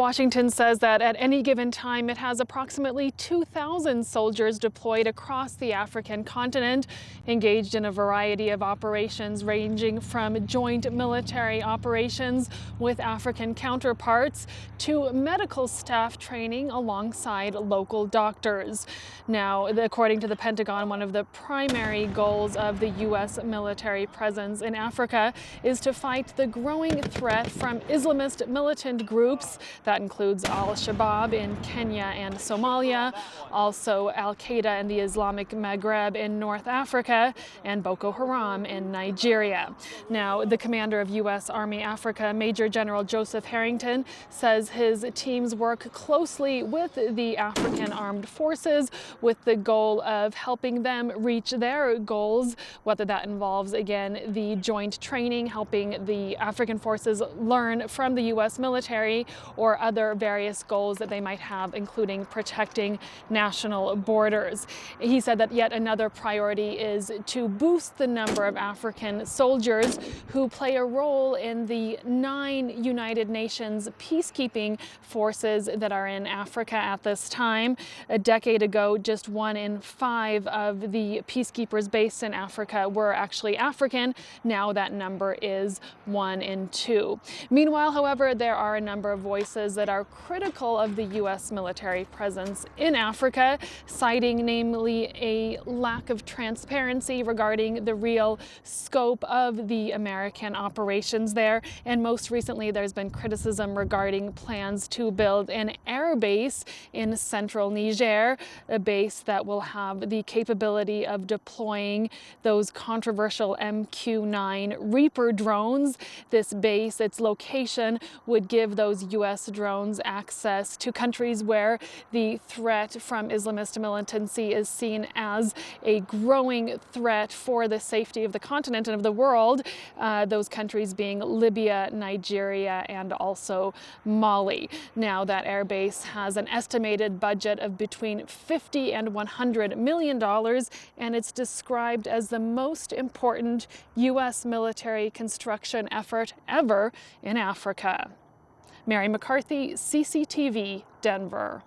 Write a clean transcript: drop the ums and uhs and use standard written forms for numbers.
Washington says that at any given time it has approximately 2,000 soldiers deployed across the African continent, engaged in a variety of operations ranging from joint military operations with African counterparts to medical staff training alongside local doctors. Now, according to the Pentagon, one of the primary goals of the U.S. military presence in Africa is to fight the growing threat from Islamist militant groups. That includes Al-Shabaab in Kenya and Somalia, also Al-Qaeda and the Islamic Maghreb in North Africa, and Boko Haram in Nigeria. Now, the commander of U.S. Army Africa, Major General Joseph Harrington, says his teams work closely with the African armed forces with the goal of helping them reach their goals, whether that involves, again, the joint training, helping the African forces learn from the U.S. military, or other various goals that they might have, including protecting national borders. He said that yet another priority is to boost the number of African soldiers who play a role in the 9 United Nations peacekeeping forces that are in Africa at this time. A decade ago, just 1 in 5 of the peacekeepers based in Africa were actually African. Now that number is 1 in 2. Meanwhile, however, there are a number of voices that are critical of the U.S. military presence in Africa, citing namely a lack of transparency regarding the real scope of the American operations there. And most recently, there's been criticism regarding plans to build an air base in central Niger, a base that will have the capability of deploying those controversial MQ-9 Reaper drones. This base, its location, would give those U.S. drones access to countries where the threat from Islamist militancy is seen as a growing threat for the safety of the continent and of the world, those countries being Libya, Nigeria, and also Mali. Now, that air base has an estimated budget of between $50 and $100 million, and it's described as the most important U.S. military construction effort ever in Africa. MacCarthy, CCTV, Denver.